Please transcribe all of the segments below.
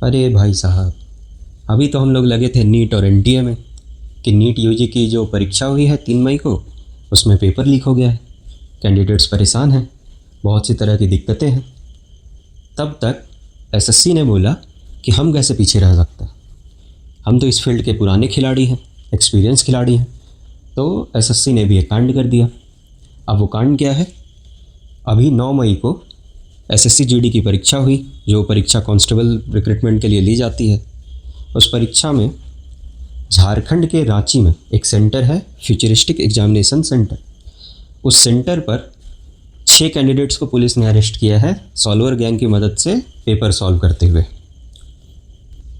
अरे भाई साहब, अभी तो हम लोग लगे थे नीट और एनटीए में कि नीट यूजी की जो परीक्षा हुई है 3 मई को, उसमें पेपर लीक हो गया है। कैंडिडेट्स परेशान हैं, बहुत सी तरह की दिक्कतें हैं। तब तक एसएससी ने बोला कि हम कैसे पीछे रह सकते हैं, हम तो इस फील्ड के पुराने खिलाड़ी हैं, एक्सपीरियंस खिलाड़ी हैं। तो एसएससी ने भी एक कांड कर दिया। अब वो कांड क्या है? अभी 9 मई को एसएससी जीडी की परीक्षा हुई, जो परीक्षा कांस्टेबल रिक्रूटमेंट के लिए ली जाती है। उस परीक्षा में झारखंड के रांची में एक सेंटर है, फ्यूचरिस्टिक एग्जामिनेशन सेंटर। उस सेंटर पर 6 कैंडिडेट्स को पुलिस ने अरेस्ट किया है, सॉल्वर गैंग की मदद से पेपर सॉल्व करते हुए।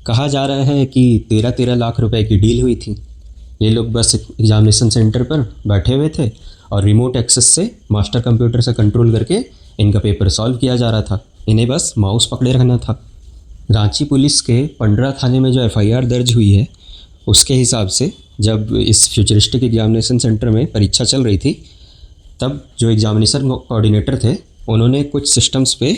कहा जा रहा है कि 13-13 लाख रुपए की डील हुई थी। ये लोग बस एग्जामिनेशन सेंटर पर बैठे हुए थे और रिमोट एक्सेस से मास्टर कंप्यूटर से कंट्रोल करके इनका पेपर सॉल्व किया जा रहा था। इन्हें बस माउस पकड़े रखना था। रांची पुलिस के पंडरा थाने में जो एफआईआर दर्ज हुई है, उसके हिसाब से जब इस फ्यूचरिस्टिक एग्जामिनेशन सेंटर में परीक्षा चल रही थी, तब जो एग्जामिनेशन कोऑर्डिनेटर थे, उन्होंने कुछ सिस्टम्स पे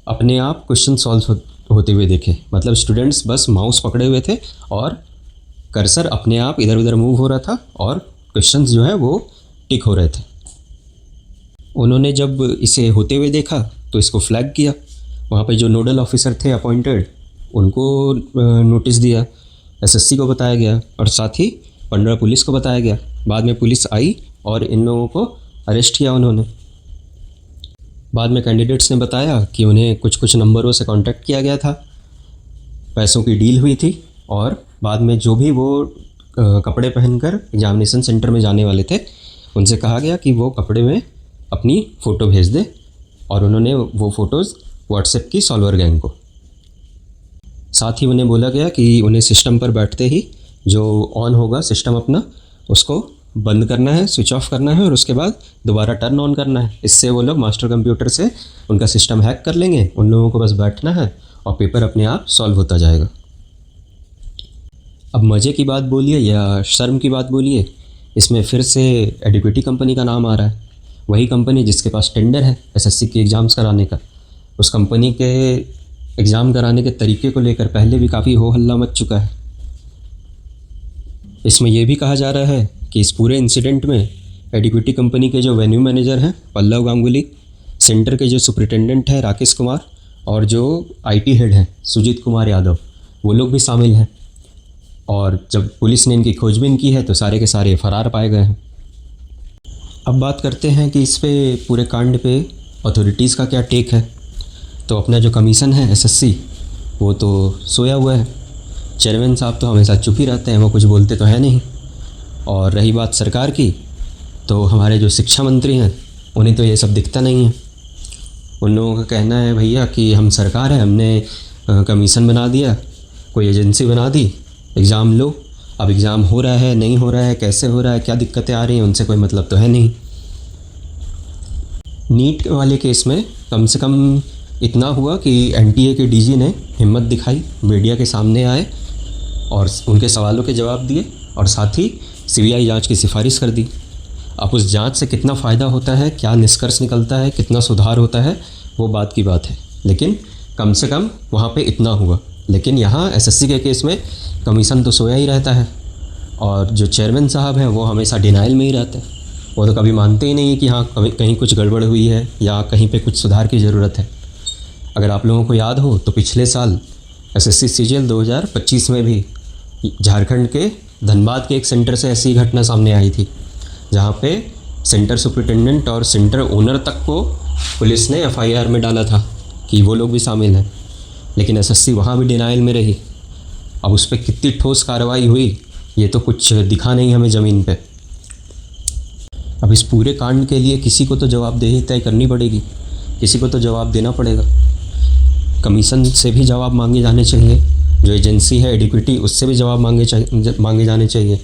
अपने आप क्वेश्चन सॉल्व होते हुए देखे। मतलब स्टूडेंट्स बस माउस पकड़े हुए थे और कर्सर अपने आप इधर उधर मूव हो रहा था और क्वेश्चंस जो है वो टिक हो रहे थे। उन्होंने जब इसे होते हुए देखा तो इसको फ्लैग किया। वहाँ पे जो नोडल ऑफिसर थे अपॉइंटेड, उनको नोटिस दिया, एसएससी को बताया गया और साथ ही पंडरा पुलिस को बताया गया। बाद में पुलिस आई और इन लोगों को अरेस्ट किया उन्होंने। बाद में कैंडिडेट्स ने बताया कि उन्हें कुछ कुछ नंबरों से कांटेक्ट किया गया था, पैसों की डील हुई थी और बाद में जो भी वो कपड़े पहनकर एग्जामिनेशन सेंटर में जाने वाले थे, उनसे कहा गया कि वो कपड़े में अपनी फ़ोटो भेज दे और उन्होंने वो फ़ोटोज़ व्हाट्सएप की सॉल्वर गैंग को। साथ ही उन्हें बोला गया कि उन्हें सिस्टम पर बैठते ही जो ऑन होगा सिस्टम अपना, उसको बंद करना है, स्विच ऑफ करना है और उसके बाद दोबारा टर्न ऑन करना है। इससे वो लोग मास्टर कंप्यूटर से उनका सिस्टम हैक कर लेंगे। उन लोगों को बस बैठना है और पेपर अपने आप सॉल्व होता जाएगा। अब मज़े की बात बोलिए या शर्म की बात बोलिए, इसमें फिर से एडिक्विटी कंपनी का नाम आ रहा है। वही कंपनी जिसके पास टेंडर है एसएससी के एग्ज़ाम्स कराने का। उस कंपनी के एग्ज़ाम कराने के तरीके को लेकर पहले भी काफ़ी हो हल्ला मच चुका है। इसमें यह भी कहा जा रहा है कि इस पूरे इंसिडेंट में एडिक्विटी कंपनी के जो वेन्यू मैनेजर हैं पल्लव गांगुली, सेंटर के जो सुपरिटेंडेंट हैं राकेश कुमार और जो आईटी हेड हैं सुजीत कुमार यादव, वो लोग भी शामिल हैं। और जब पुलिस ने इनकी खोजबीन की है तो सारे के सारे फरार पाए गए हैं। अब बात करते हैं कि इस पे पूरे कांड पे अथॉरिटीज़ का क्या टेक है। तो अपना जो कमीशन है एसएससी, वो तो सोया हुआ है। चेयरमैन साहब तो हमेशा चुप ही रहते हैं, वो कुछ बोलते तो है नहीं। और रही बात सरकार की, तो हमारे जो शिक्षा मंत्री हैं, उन्हें तो ये सब दिखता नहीं है। उन लोगों का कहना है भैया कि हम सरकार है, हमने कमीशन बना दिया, कोई एजेंसी बना दी, एग्ज़ाम लो। अब एग्ज़ाम हो रहा है, नहीं हो रहा है, कैसे हो रहा है, क्या दिक्कतें आ रही हैं, उनसे कोई मतलब तो है नहीं। नीट वाले केस में कम से कम इतना हुआ कि एनटीए के डीजी ने हिम्मत दिखाई, मीडिया के सामने आए और उनके सवालों के जवाब दिए और साथ ही सीबीआई जांच की सिफारिश कर दी। अब उस जांच से कितना फ़ायदा होता है, क्या निष्कर्ष निकलता है, कितना सुधार होता है, वो बात की बात है। लेकिन कम से कम वहाँ पे इतना हुआ। लेकिन यहाँ एसएससी के केस में कमीशन तो सोया ही रहता है और जो चेयरमैन साहब हैं वो हमेशा डिनाइल में ही रहते हैं। वो तो कभी मानते ही नहीं कि हाँ कहीं कुछ गड़बड़ हुई है या कहीं पे कुछ सुधार की ज़रूरत है। अगर आप लोगों को याद हो तो पिछले साल एसएससी सीजीएल 2025 में भी झारखंड के धनबाद के एक सेंटर से ऐसी घटना सामने आई थी, जहाँ पे सेंटर सुपरिटेंडेंट और सेंटर ओनर तक को पुलिस ने एफआईआर में डाला था कि वो लोग भी शामिल हैं। लेकिन एसएससी वहाँ भी डिनाइल में रही। अब उस पर कितनी ठोस कार्रवाई हुई, ये तो कुछ दिखा नहीं हमें ज़मीन पे। अब इस पूरे कांड के लिए किसी को तो जवाबदेही तय करनी पड़ेगी, किसी को तो जवाब देना पड़ेगा। कमीशन से भी जवाब मांगे जाने चाहिए, जो एजेंसी है एडिक्विटी, उससे भी जवाब मांगे जाने चाहिए।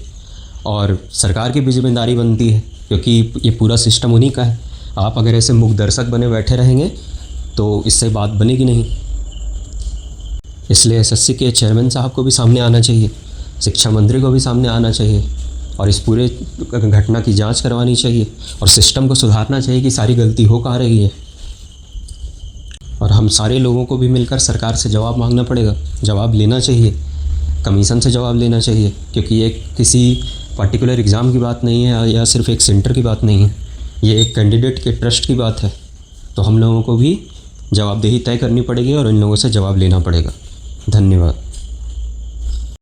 और सरकार की भी जिम्मेदारी बनती है, क्योंकि ये पूरा सिस्टम उन्हीं का है। आप अगर ऐसे मूक दर्शक बने बैठे रहेंगे तो इससे बात बनेगी नहीं। इसलिए एसएससी के चेयरमैन साहब को भी सामने आना चाहिए, शिक्षा मंत्री को भी सामने आना चाहिए और इस पूरे घटना की जांच करवानी चाहिए और सिस्टम को सुधारना चाहिए कि सारी गलती हो कहाँ रही है। और हम हम सारे लोगों को भी मिलकर सरकार से जवाब मांगना पड़ेगा, जवाब लेना चाहिए, कमीशन से जवाब लेना चाहिए, क्योंकि ये किसी पर्टिकुलर एग्ज़ाम की बात नहीं है या सिर्फ एक सेंटर की बात नहीं है, ये एक कैंडिडेट के ट्रस्ट की बात है। तो हम लोगों को भी जवाबदेही तय करनी पड़ेगी और इन लोगों से जवाब लेना पड़ेगा। धन्यवाद।